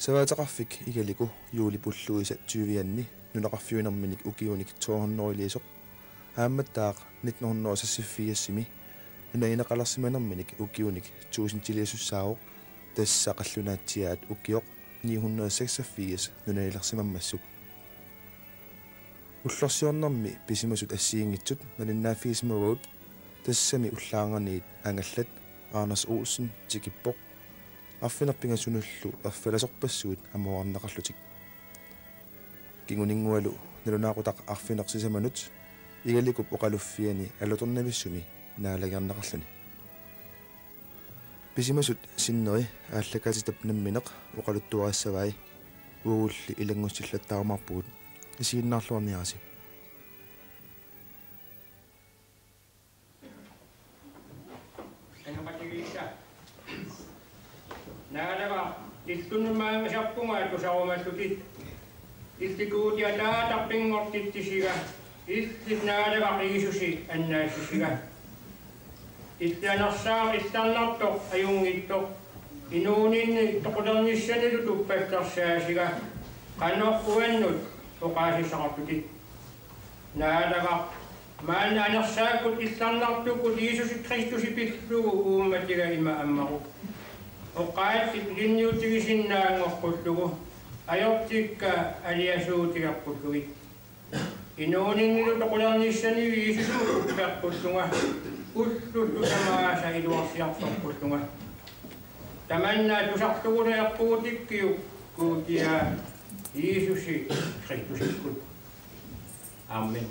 Savaataqarfik igaliku juulipulluisa 20-anni nunaqarfiunerminik ukiunik 200 aammattaaq 1984-simi nunaineqalarsimanerminik ukiunik 1000 тассақаллунааtsiaat укиоқ 986 нунайлерсимаммассук уллорсиорнэрми писимасут ассиингитсут налиннааффигисма road тассами уллаанганиит ангаллат Anders Olsen тикиппоқ арфинерпингасунуллу ерфаласорпассуит амуарнеқарлутик кингунингуалу налунаақутақ арфинерсисаманут игаликуп оқалуффиани алуторнависсуми наалагернеқарлуни писимасут синнери ааллакаатитап намминеқ оқалуттуарассавай уулли илангуссиллаттаармарпугут исигиннаарлуарниараси Näädävä istunnumaan sappungaan kusaumastutit. Istikuutia taata pingortittisiga. Istit näädävä riisusi ennäisisiga. Istianassaa istannatto ajungitto. Inuunin tokudannissani tutuppehtarsääsiga. Kanno kuvennut okaasi saatutit. Näädävä maan anassaa kun istannattu kun Jeesusi Kristusi pittuu uumatiga ima ammaru. Oqaat linniutigisinnaangoqqullugu ajortikka aliasuutigaqqullugi inuuninnilu toqularnissani Jeesusuuppeqqulluga ullullu tamaasa iluarsiartorqulluga tamanna tusartuguleerpuutikkiu kuutia Jeesusi Kristusikkut Amen.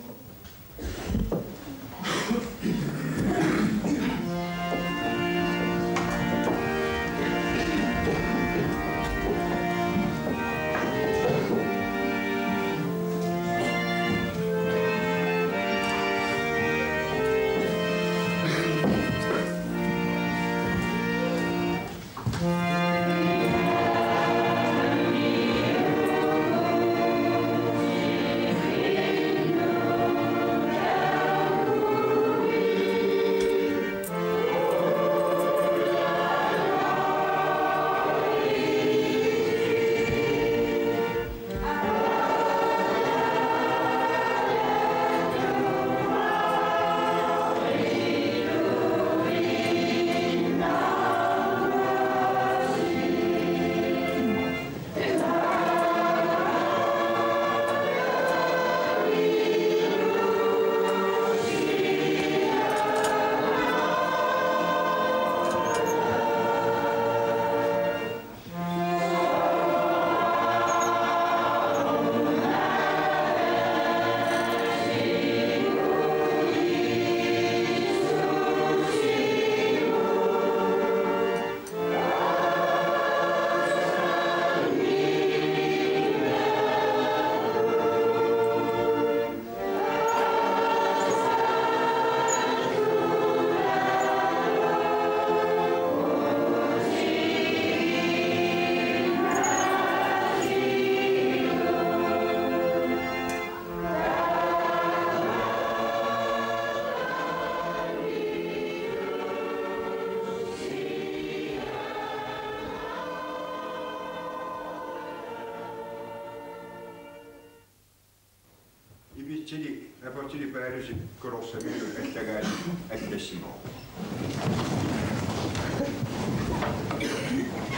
Rapportili päädysi korossa minun ättäkään ättäsimo.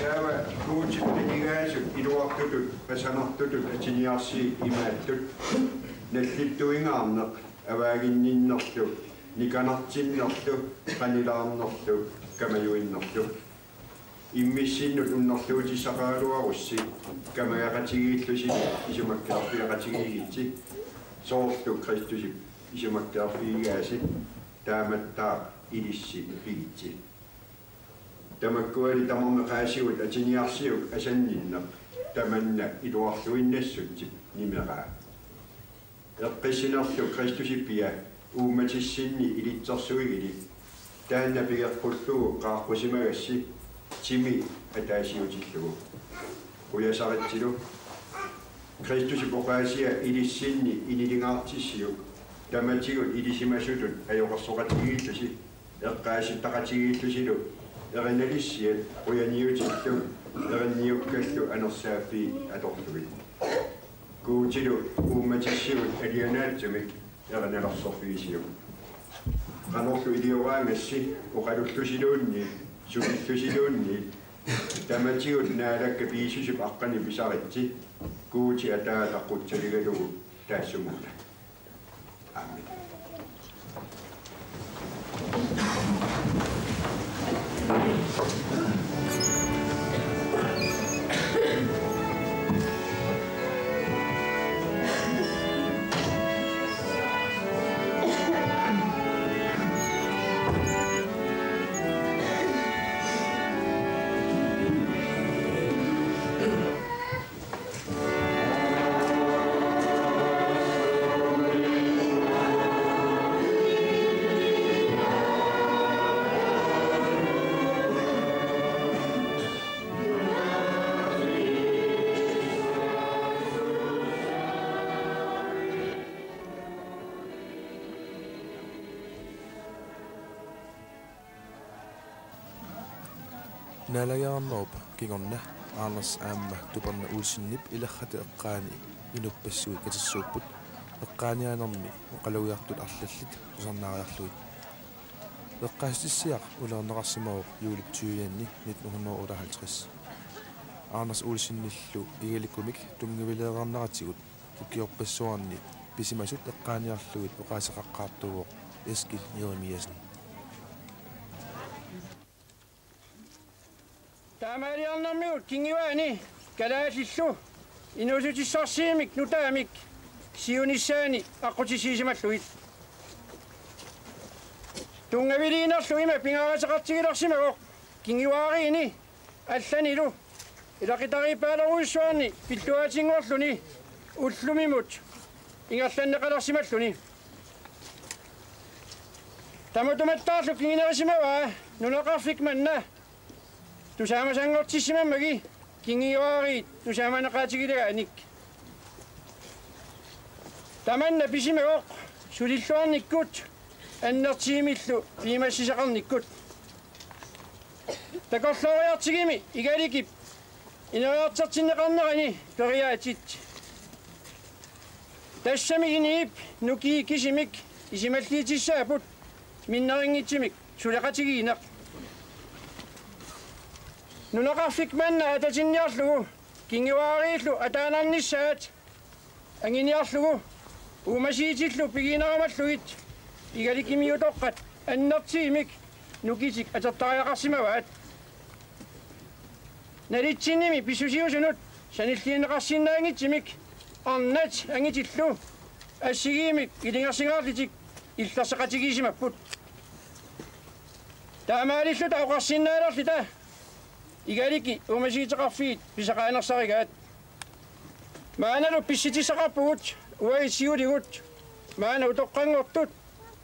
Täällä kuutsitte ikäisy iluaktutut ja sanottutut, että sinä jassi imettut. Nettittu ingannak, äväkin ninnottu, nikanatsinottu, kanilaannottu, kämäjuinnottu. Immissinnu tunnottuuti sakailua ossi, kämäjäkätsigiitlusi, isumakkeafi jäkätsigiitsi. Soortu Kristusi isumakkeafiigaasi, täämättää idissi piitsi. Tämä kuoli tamamme käsiut, että sinä jassiu äsenninna, tämänne iluahtuinnessutsi nimerää. Eppesinartu Kristusi pia, uumetissinni ilitsarsuigili, täänne pidät kulttuu kaahkusimägessi, timi etäisiutillugu. Kuja saretsilu. Kristusi pokaisia ilissinni ililingaartissiu, tamatigut ilisimasutut ajoqorsoqatigiillusi, eqqaasittaqatigiillusilu, erinalissiat uyaniutillu, Nerinniukkallu anersaapi atorlugit. Kuutilu uummatissivut alianaatsamik erinalersorfiisiu. Qanorlu ilioraamassi uqalullusiluunni sukillusiluunni tamatigut naalakka piisusup aqqani pisaritsi kuuti ataataqqutsaligulugu taassumuta. Aamen. Nalajaarnerup kingorna Anders aamma tuparna uulsinnip ilarrata eqqaani inuppassuit katissuupput eqqaanianermi uqalugiartut arlallit usarnaariarluit eqqaastissiaq ulerneqarsimaruq juulip 1958 Anders uulsinnillu igalikumik tungivileerarnaratigut ukiorpassuarni pisimasut eqqaaniarluit uqaaseqaqqaartuuq Eskil Jeremiasen. Taamaliarnarmigut kingivaani kalaalillu inuusutissarsiimik nutaamik siunissaani aqutisiisimalluit tungaviliinerlu ima pingaaraseqartigilersimagoq kingivaariini allanilu ilaqitariippaaleruissuarni pilluaatinguarluni ullumimut ingerlanneqalersimalluni tamutumattaarlu kinginerissimavaa nunaqarfik manna Tusaamasanngortissimammagi kingivaari tusaamanaqaatigilegaanik tamanna pisimagoq sulilluarnikkut annertiimillu piimassisaqarnikkut takorlooriartigimi igalikip ineriartartinneqarnerani periaatit tassamiginiip nuki kisimik isimalliitissaaput minneringitsimik suleqatigiineq Nunaqarfik manna atatinniarlugu kingivaariillu ataanarnissaat anginiarlugu uumasiitillu pigiineramalluit igalikimiutoqqat annertiimik nukitik atertariaqarsimavaat nalitsinnimi pissusiusunut sanilliinneqarsinnaangitsimik arnat angitillu assigiimik ilingersingaarlitik illarseqatigiisimapput taamaalillu tauqarsinnaalerlita Igaliki uumasiiteqarfiit pisaqaanersarigaat maanalu pissitisaqarpugut uagitsiuligut maanalu toqqanngortut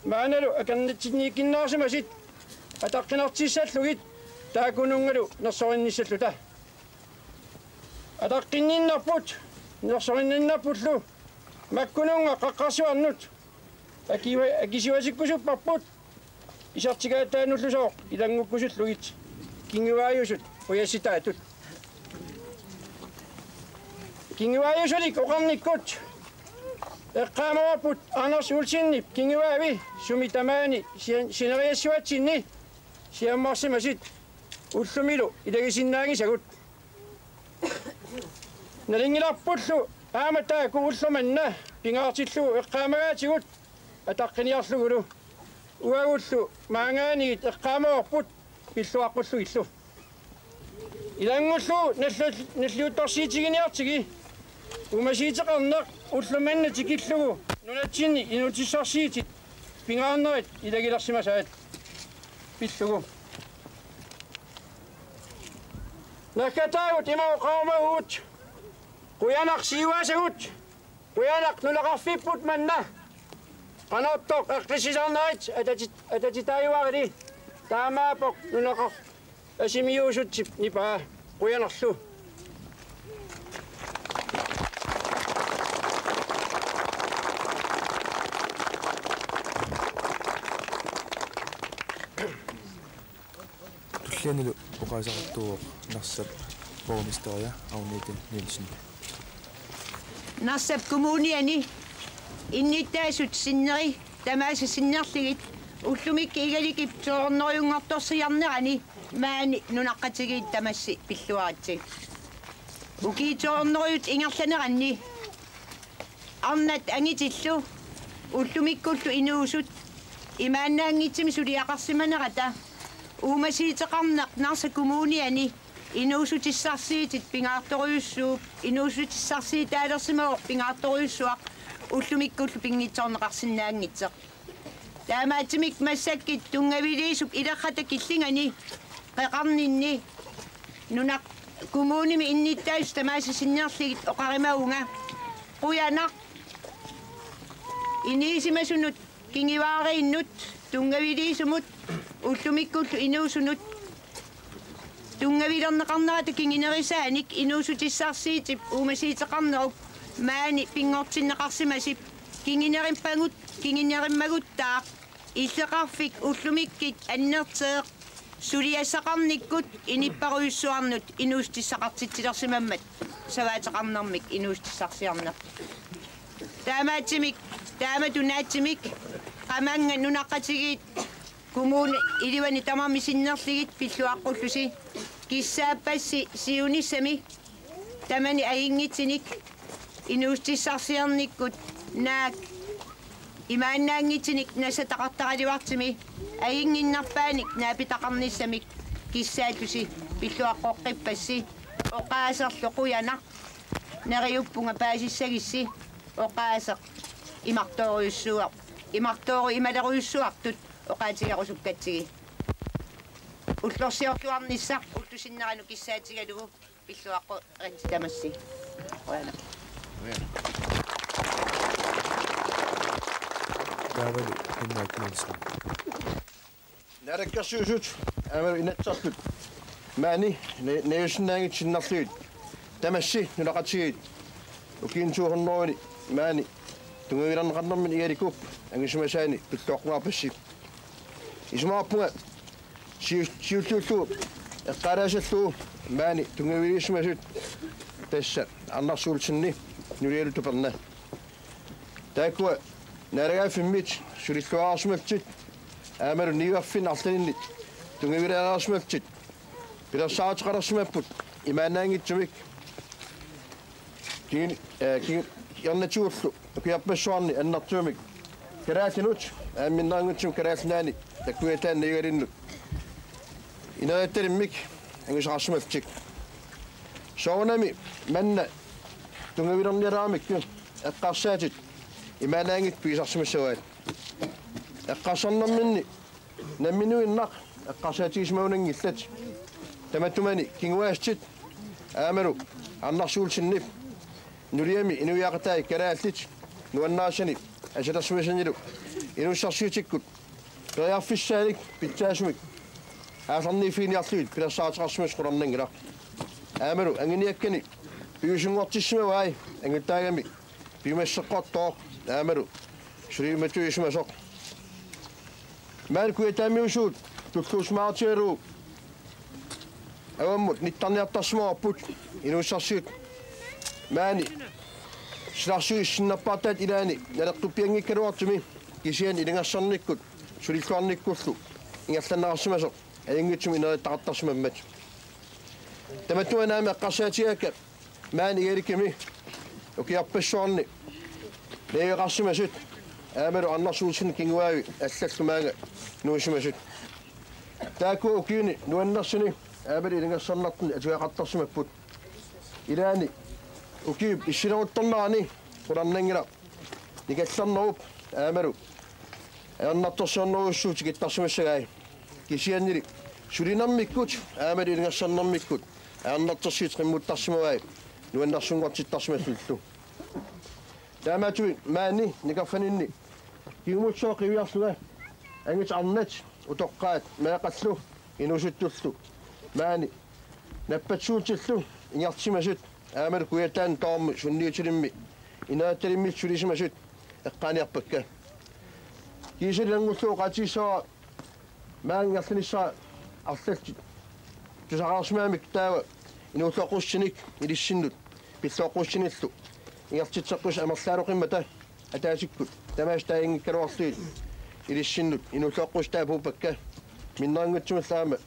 maanalu akannatinniikkinnaarsimasit ataqqinartissallugit taakunungalu nersorinnissallutah ataqqinninnarput nersorinnarpullu makkununga qaqqarsuarnut akisiwasikkusupparput isartigaataanullusooq ilangukkusullugit kingivaayusut uyassitaatut kingivaayusulik oqarnikkut eqqaamawaput Anders ulsinnip kingivaavi sumitamaani sineriassuatsinni siammarsimasit ullumilu ilagisinnaangisagut nalingilarpullu aamataaku ullumanna pingaartillugu eqqaamagaatigut ataqqiniarlugulu uagullu maangaanigit eqqaamawarput pilluaqqullu illu ilangullu nalliuttorsiitiginiartigi umasiiteqarneq ullumannatikillugu nunatsinni inutissarsiitit pingaarnerit ilagilersimasaat pillugu nakkataagut imauqaarmaguut quyanaq siiwaasagut quyanaq nulaqarfipput manna qanortoq eqqisisarnerit atatitaajuarili taamaapoq nunaqar asimiuusutsip nipaa quyanarlu tullianilu uqaasaqartuuq narsap borgmesteria Agnete Nielsen. Narsap kommuniani innittaasut sinneri tamaasa sinnerligit ullumik igalikip soorneriungartorsiarnerani maani nunaqqatigiit tamassi pilluaratsi ukiitoorneriut ingerlaneranni arnat angitillu ullumikkullu inuusut imaannaangitsimi suliaqarsimanerata uumasiiteqarnaq narsa kommuniani inuusutissarsiitit pingaartoriussuup inuusutissarsiitaalersimaor pingaartoriussuaq ullumikkullu pingnitsoorneqarsinnaangitseq taamaatimik massakkit tungaviliisup ilerrata killingani qeqarninni nunaq kommunimi innittaus tamaasa sinnerligit oqarimaunga quyanaq iniisimasunut kingivaariinnut tungaviliisumut ullumikkullu inuusunut tungavilerneqarnerata kinginerisaanik inuusutissarsiitip uumasiiteqarnerup maani pingortinneqarsimasip kinginerimmaguttaaq illeqarfik ullumikkit annerteeq suliassaqarnikkut inipparuissuarnut inuustissaqartitsilersimammat savaateqarnermik inuustissarsiarner taamatunaatsimik qamanga nunaqqatigiit kommun iliwani tamammi sinnerligit pilluaqqullusi kissaapassi siunissami tamani aingitinik inuustissarsiarnikkut naak imaannaangitinik nasataqartaqaliuartimi ainginnarpaanik naapitaqarnissamik kissaatusi pilluaqqoqqippassi oqaaserlu quyanaq neriuppunga paasissagissi oqaaseq imartooriussuaq imartoori imaleruissuartut oqaatigarusukkatsigi ullorsiorluarnissaq ullusinneranu kissaatigalugu pilluaqqo rantitamassi quyanaq Taavalu Henrik Nielsen. Narakkarsuusut amaru inatsartut maani neusnaangit sinnarluit tamassi nulaqatigiit ukiinsuuhorneruni maani tungavilarneqarnermin igalikup angisumasaani pittoqqungaapassi ismaappunga siulluullu eqqaalaasallu maani tungaviliisumasut tassa arnarsuulsinni nulialutuperna taakua naragaafimmit sulilluaarsumaltit aamalu niuaffin arlaninnit tungavilaaraarsumaltit pilersaatiqalersumapput imaannaangitsumik kin yarnatuullu ukiarpassuarni annartuumik karaatinut aamminnaangutsum karaalnaani takkuataanna igalinnut ineriattalimmik angisaqarsumaltik soornami manna tungavilerniaraamik eqqarsaatit imaanaangit piisarsumassavaat eqqarsarnerminni namminuinnaq eqqarsaatigismaunangillat tamattumani kinguaastit aamalu arnarsuulsinnip nuliami inuiaqatai karaallit nuannaasani asalarsumissanilu inussarsiutikkut periarfissaanik pitsaasumik aasarniifiiniarluit pilersaatiqarsumas qularnangilaq aamalu anginiakkani piusunngortissumavaai angittaagami piumasseqqortoq aamalu suliimatuisumasoq maal kuitaamiusuut tulluusmaartialu awammut nittarniartarsumorput inuussarsiut maani silarsuissinnerpaartaat ilaani naleqquppianngikkaluartumi kisian ilingassarnikkut sulilluarnikkullu ingerlannaqarsumasoq ayangitsum inerittaqartarsumammat tamattuanaami eqqarsaatigaakka maani igalikimi ukiarpassuarni neeqarsumasut aamalu arnarsuulsin kinguaavi аллаллумаага нуисумасут тааку укиуни нуаннарсуни аамали илингассарнартни атуақартарсумаппут илаани укиуп иссилерутторнарани qulарнангила никалларнеруп аамалу аернарторсуарнеруссуу тикиттарсумассагаи кисианнили сулинармиккут аамали илингассарнармиккут аернарторсиит qimmuttарсимаваи нуаннарсунгортиттарсумассуллу таамаатуи маани никарфанинни кигумутсоо қивиарлуга ангит арнат утоққаат меақаллу инусуттуллу маани наппатсуутиллу ингартимасут аамал куятаан тоорми сунниутилимми инаатталимми сулисимасут эққааниарпакка кисилангуллуу қатиссаа маангерланиссаа арлалти тусақарсимаамик таава Inuutoqqussinik ilissinut pillooqqussinnillu ingартитсеққус амерлаалоқиммата атаасиккут тамаас таингиккалуарлуит илиссиннут инуллооққус таапуупакка миннерангутсумаллаама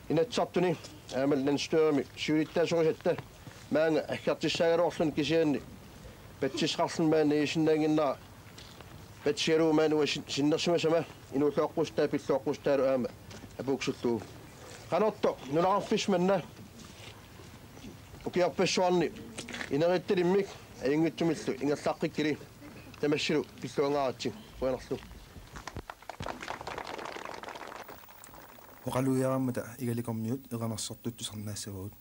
инатсартуни аамал ланстуерми сиулиттаасорисатта маанга аггартиссаагалуарлун кисианни патсисқарлун маана исиннаангиннаа патсиалуу маануа синнерсумасама инуллооққус таапиллооққус таалу аама апууксуллуу канорто нулаарфисманна укиарпассуарни инеритталиммик аингитсумиллу ингаллааққиккили тамассилу пиллуангааратсиг пуанерлу оқалуяараммата игаликормиут эқанерсартуттусарнаассавагут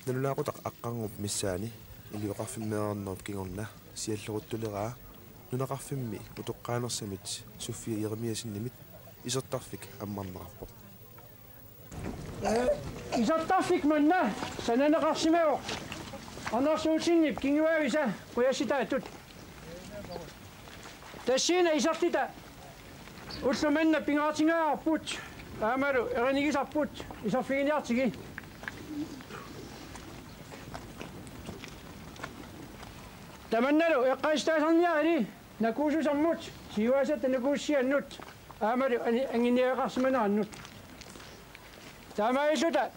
налунаақутақ аққарнуп миссаани илиоқарфиммеэрнернерп кигорна сиаллеруттулеraa нунақарфимми утоққаанерсамит суффия еремиасиннимит исертарфик аммарнеқарпоқ исертарфик манна сананеқарсимао анерсуусиннип кингуависа қуяситаатут тассиина исертита уллуманна пингаатингаарпут аамалу эринигисарпут исерфигиниартиги таманналу эққаистаасарниари накуусусармут сиуасатта накууссианнут аамалу ангиниақарсиманааннут таамаилута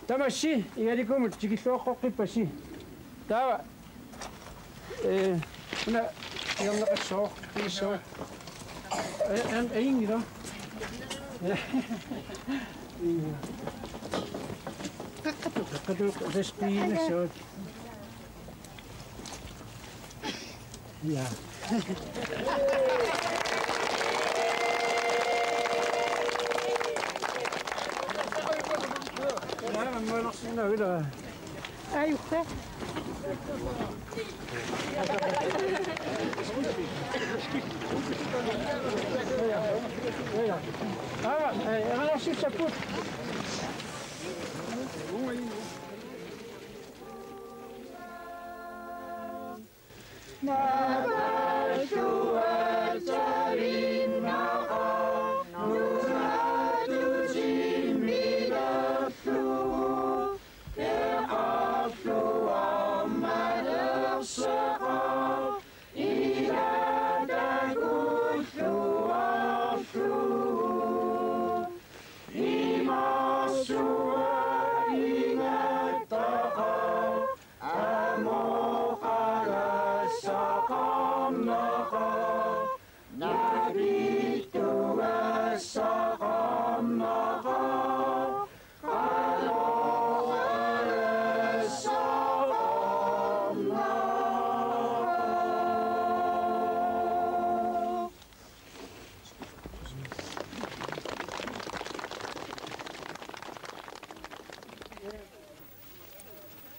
тамасси игаликумут тикиллуоққоққиппасси таава уна иорнеқассоо писсоо аингила Kakaduk sa spina so. Yeah. Ayuh ka. Alors si ça pousse.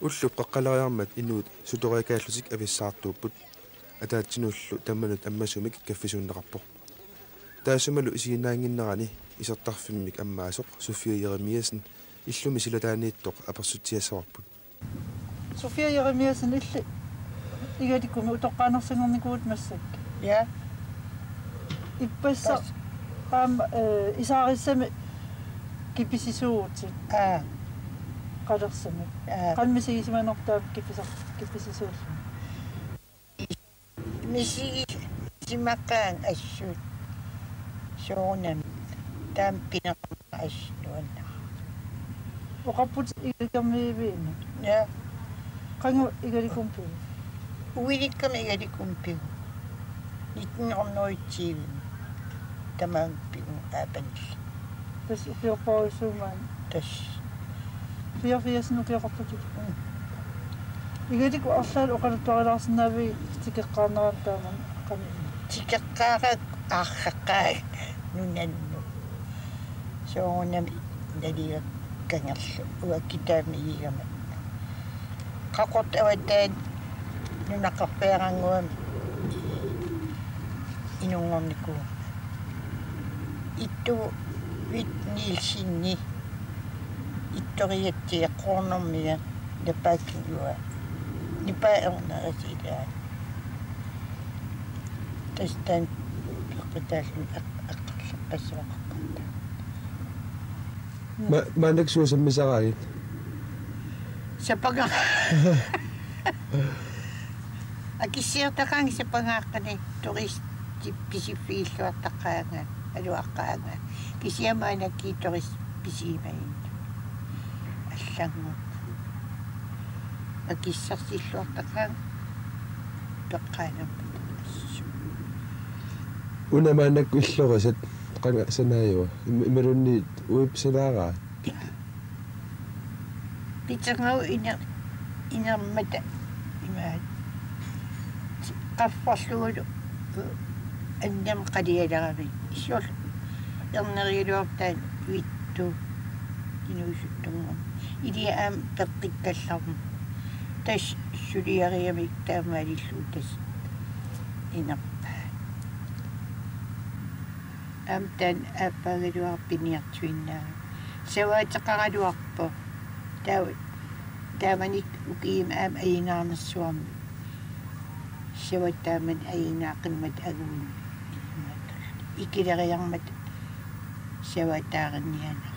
уллу qaqqalariarmat inuut sutoriakaallutik avissаарtuupput ataatsinullu tammanut ammasumik kaffisuunneqarpoq taasumalu isiinaanginnerani isertarfimmik ammaasoq Sofia Jeremiasen illumi silataaniittoq apersutiassarput Sofia Jeremiasen illi igatikumi utoqqaanersangernikuut massak Ja. ipassa isaarissami kipisisuutit qalersamik qalmisigisimaanertaap kipisisuullumi Misi simakkaan assuut. Soonam tampinaqama assuunna. oqapput igakammiiviini Ja. qangu igalikumpi Uilikkam igalikumpigu. 1900 tamampigu aapanil. tas uqiorpaarisuumaan Tas. fiafiasnu uqiorparputik igaliku arlaal oqaluttuarilaarsinaavi tikeqqaarnerantaaman qami Tikaqqaarak aarraqqaa nunannu. Soonam naliakkangerlu uakkitaami igama. Qaqort awataan nunaqarpeeranguam inungorniku. Ittu vitniilsinni ittoriattiaqquornermiga napaakkigua nipaaernerasiilaa tastan piqqitaallu aqqarlaqqassuaqarparta maanak suusammisaraagit sapanga akisiartaqaang sapangaaqqani turisti pisifiilluartaqaanga aluaqqaanga kisiamaanakki turis pisiimain аллангу акиссарсиллуартақаан пеққаанам unamaannak illorasat qanga sanaajuа imalunniit uipsilaaraa питсангау инермата имаат qaffарлугулу аннам қалиаларами исsuул ернериулуартаан витту инуусуттунгам илиаам пеққиккалларма тас сулиариамик таамаалиллуу тас инерпа амтан аппагалуарпиниартуиннаа саваатеқаралуарпо тааманик укиим аам аинаарнссуарми саваттааман аинаақиммат агуун икилериармат саватааринниана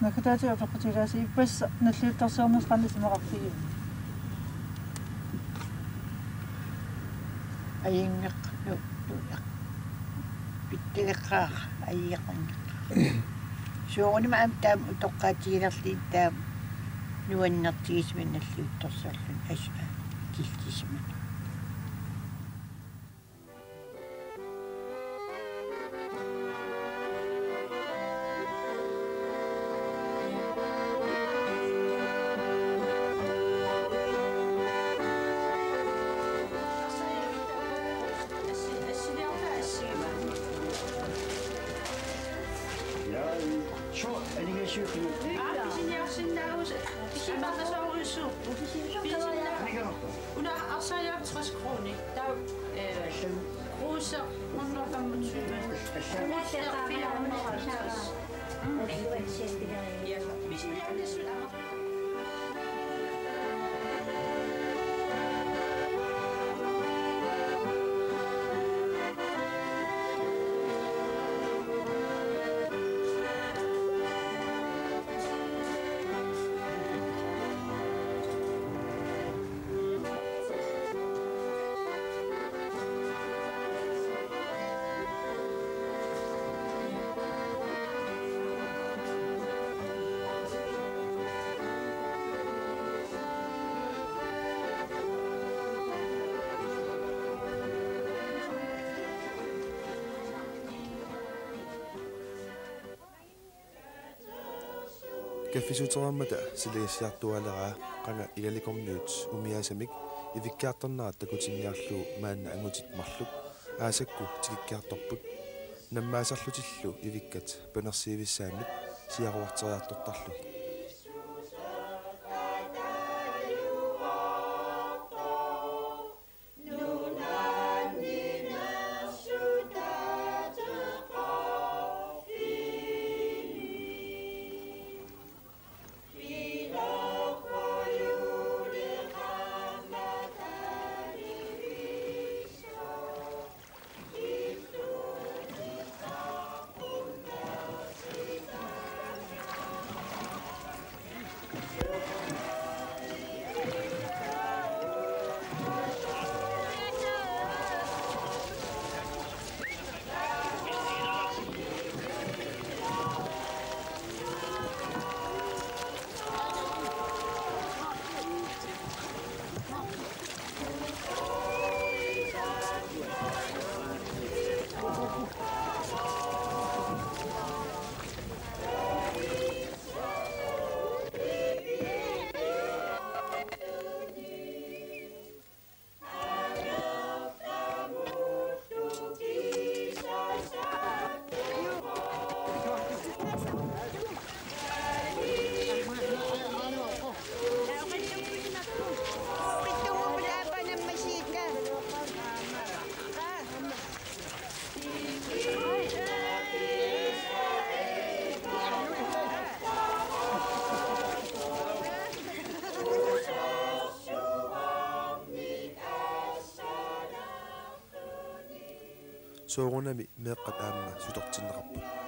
накатаати отоққутилааси иппасса наллиуттарсиорнерсқаннисимақарфигим аингеқну питтелеққаа аиақаннеқ суорима аам таам утоққаатигилерлиит таам нуаннертигисмин наллиутторсааллун аса килтисман sinnaus isimaqasaurissuuppu pisinna una arsajaa 60 kroner der roser 125 roser 450 ja vi skal have det slammer. Kaffisuteramata siligissiartualera qanga igalikorniut umiasamik ivikkaartornarat takutinniarlu maanna angutit marluk aasakku tikikkiartorput nammaasarlutillu ivikkat panersiivissaannut siaruarteriartortarlu soorunami meeqqat aamma sutortinneqarput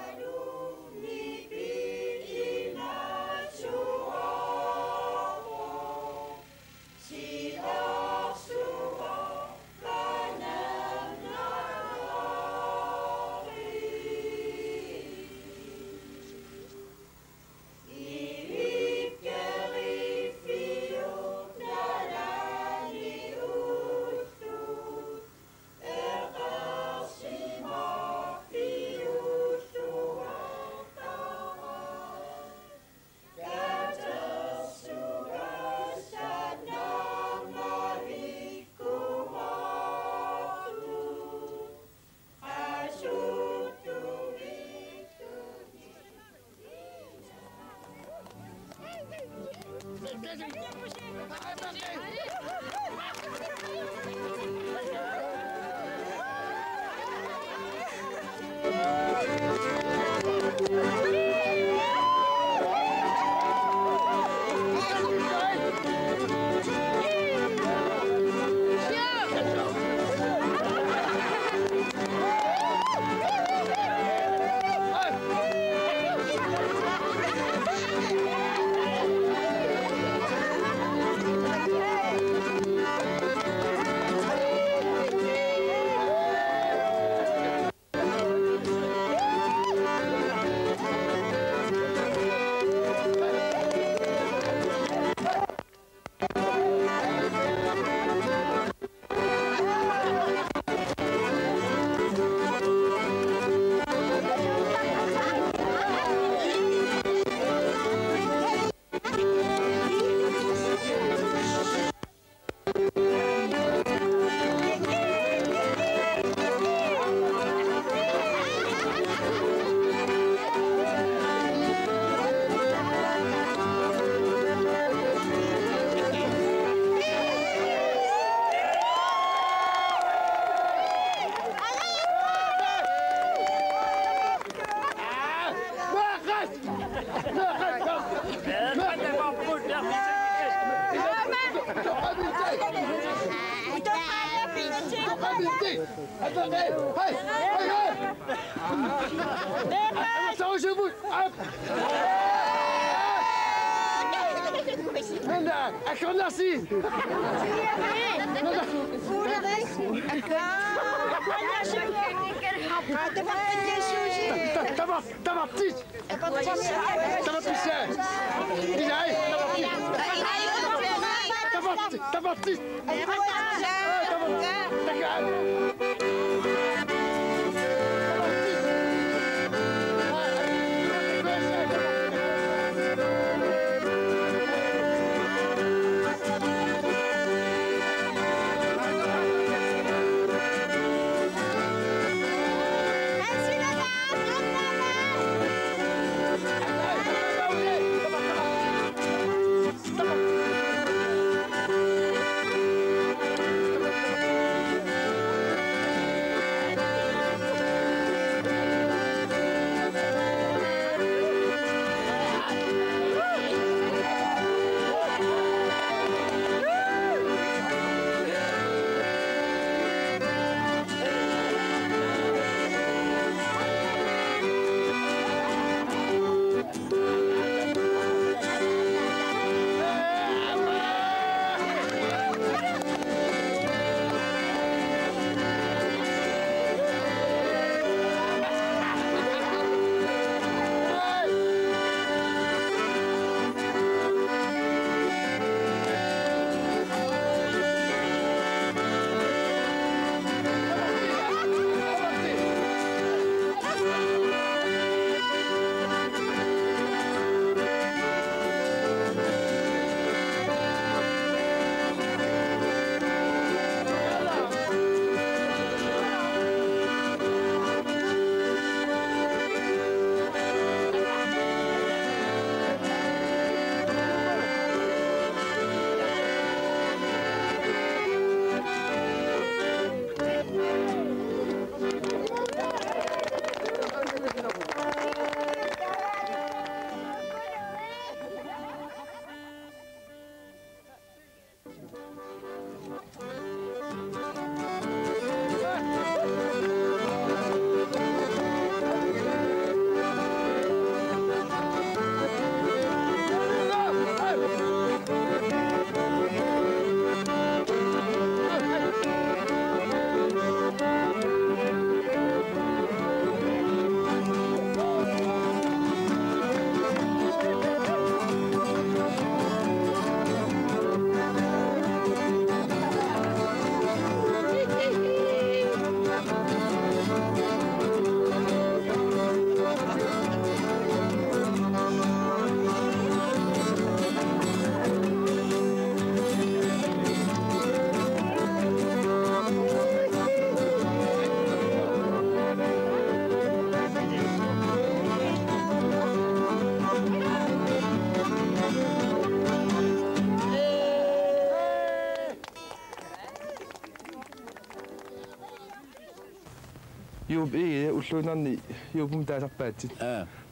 Юуп уллуунарни юупум таасарпаатсит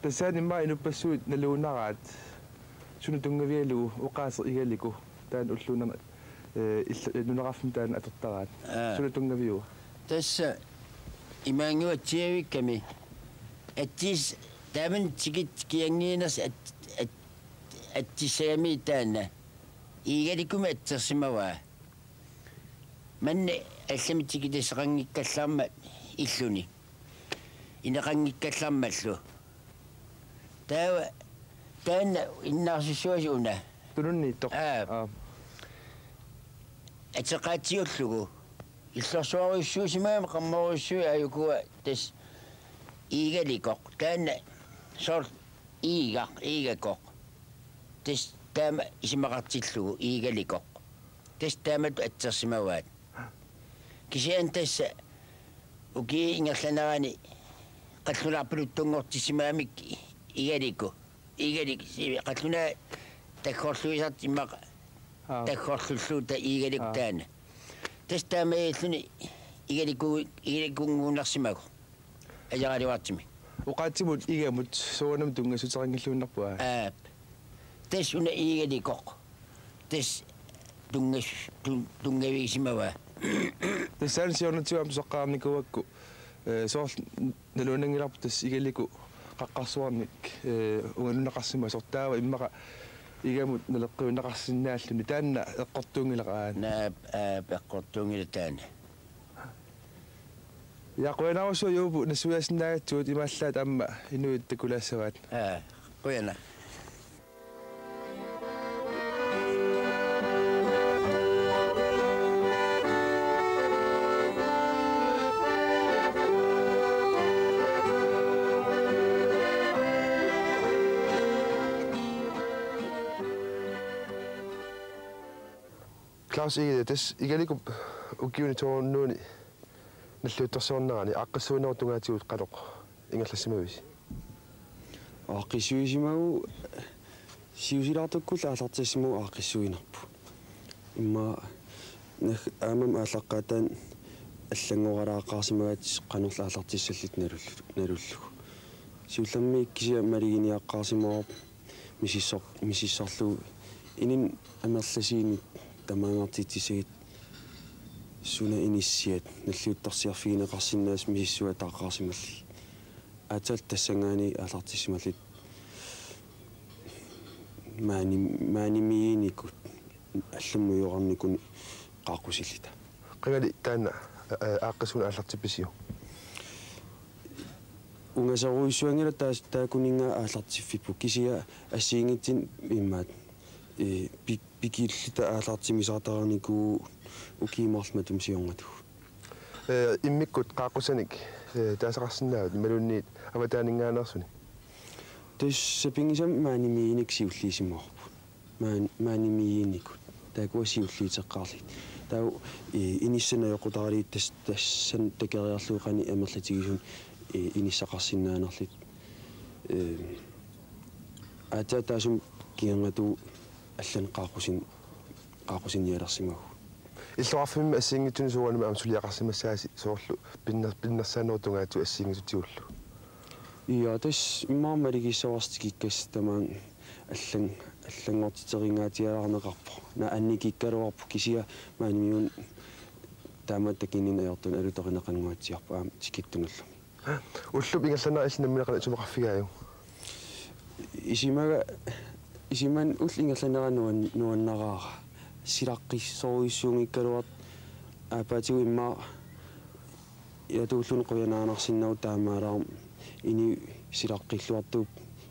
тассаани ма инуппассуит налууннараат суну тунгавиалу уqaасер игалику таан уллуунарна нунеқарфим таан атертараат суну тунгавиу тасса имаангуатсиавикками аттис таман тикит киангиинерс аттисаами таана игаликума аттерсимаваа манне аллами тикитасеқангиккаллаарма иллуни инеқангиккаллаармаллу таава таана иннаарсуссуасуна тунунни тоқ атеқаатиуллугу иллорсуаруйссуусимаама қамморуссуи аюкуа тас иигаликоқ таана сор иигакоқ тас таама исимақартиллугу иигаликоқ тас таамат атсерсимаваат кисиан тасса уки ингерланерани қаллулаарпулуттунгортисимаамик игалику игалик қаллуна таккорлуисарт иммаqa таккорлуллуута игалик таана тас таамаиллуни игаликунгуунарсимагу ажагаливаартими уqaатимут игамут суунам тунгасутерингиллууннарпуа тас уна игаликоқ тас tungaviisimava Tässä siunatuam soqqaarnikuakku soorl naluunangilarpu tass igaliku qaqqarsuarnik unganunaqarsima sortaava immaqa igamut naleqqiunaqarsinnaalluni taanna eqqortuungilaqaan na peqqortuungila taana yaquinarusu yuupu nasuiasnaagatuut imallaat amma inuit takulassavaat quyana Klaus tässä ikaliku ukiuni tuonnuuni nalluuttorsuarnerani aqqassuunertungaatigut qaloq ingallassimavis aqqissuisimagu siusilaartukkul aallartissimagu aqqissuinerpu imma aamam ааllaqqaataan аллангоралааққарсимагат qanorla aallartissallit nalullugu siullammi ikkisia maliginiaqqarsimorp misissarlugu inin amerlasiinit tamaangartitsisagit suna inissiat nalluuttarsiarfigineqarsinnaas misissua taaqqarsimalli aataat tassangaani aallartissimallit maanimiinikut аллуммуйоқарникун qaaqusillita qangali taanna aaqqasuun aallartippisiu ungasaruissuangila taakuninga aallartiffippu kisia assiingitsin immaat pikillita aallartimisaataraaniku ukiimarlmatum siorngatu immikkut qaaqqusanik taasaqarsinnaavut malunniit avataaningaanersuni tassapingisam maanimiinik siulliisimorpu maanimiinikut taakua siulliiteqqaarlit tau inissanayoqutaraaliit tassan takeriarluuqani amerlatigisun inissaqarsinnaanerlit aataa taasum kiangatu аллан qaaqqusinnialersimagu иллуарфимми ассиингитсуни суунами амсулиақарсимассааси соорлу пиннерсааноортунгаату ассиингитутиуллу иа тас иммаармалигиссаварстикиккас тамаан аллангортитерингаатиалаарнеқарпо на анникиккалуарпу кисия маанimiun тааматтакинин аёртун алуторинеқангуатсиарпу аам тикиттуналлу уллуп ингерланаа иллнамминеқана сумеқарфигааю исиман уллингерланерануан нуаннараара силаққиссоруиссуунгиккалуарт аапаатигу имма ятууллун қуянаанарсиннау таамаалаарум ини силаққиллуартуп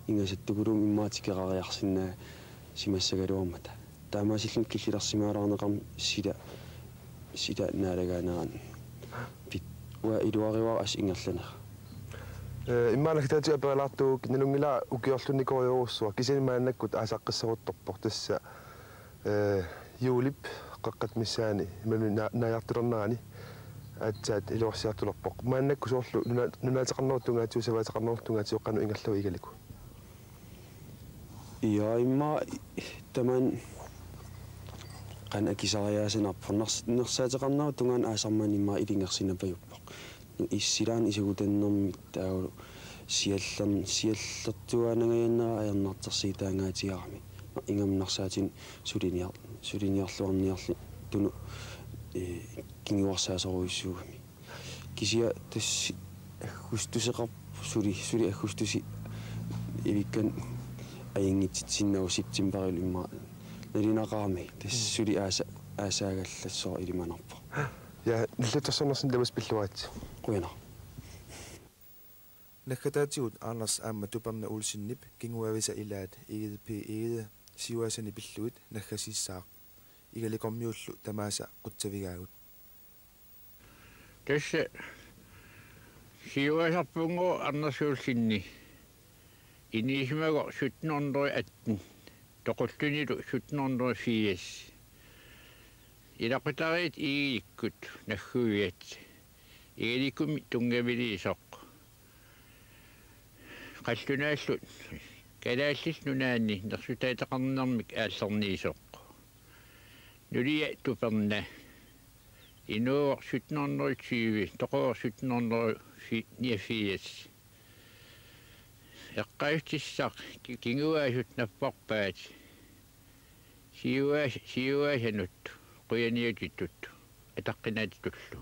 ингасаттукулум иммаатикеқариарсиннаа симассагалуармата таамаасиллун киллиларсимаалаарнеқарм сила наалагаанеран пит уа илуариваа ас ингерланера иммаанактаатиа пералаартуук налунгила укиорлунникориоруссуа кисинимааннаккут аасаққиссарутторпор тасса юулип қаққат миссаани иману наяртулернерани аатсаат илуарсиартулерпоқ мааннакку соорлу нунаатеқарнерутунгаатиу саваатеқарнерутунгаатиу қану ингерлау игалику иа имма таман qana kisariaasinarpor nersaatеқарнерутунгаан аасармаан имма илингерсинапаюппоқ иссилаан исагутаннэрмит таагулу сиаллертуаанагаяаннера аернартерсиитаангаатиарами ингамнарсаатин сулиниарлуарниарли туну кингуарсаасоруиссуугами кисия тасси аггустусеқарпу сули аггустуси ивиккан аингитсиннау септемберил имма налинақарами тассули аасаагаллассоо илиманарпо я ниллатэрсэрнерсин лавас пиллуаат quina наккатаатигут Anders аама туперна улсиннип кингуависа илаат игидпи игида сиуасани пиллуит наггасиссаақ игаликормиуллу тамааса қутсавигаагут тасса сиуасарпунгу арнасуулсинни инисимаго 1718 тоқуллунилу 1780 илақутариит ииккут наггуиат игиликкуми тунгавилисоқ қаллунааллут калааллис нунаанни нерсутаатеқарнермик ааллерниисоқ нулия туперна иноо 1720 тоқоо 1789 эққаифтиссақ кингуаасут наппарпаат Siuasanut quyaniutittut ataqqinaatitullu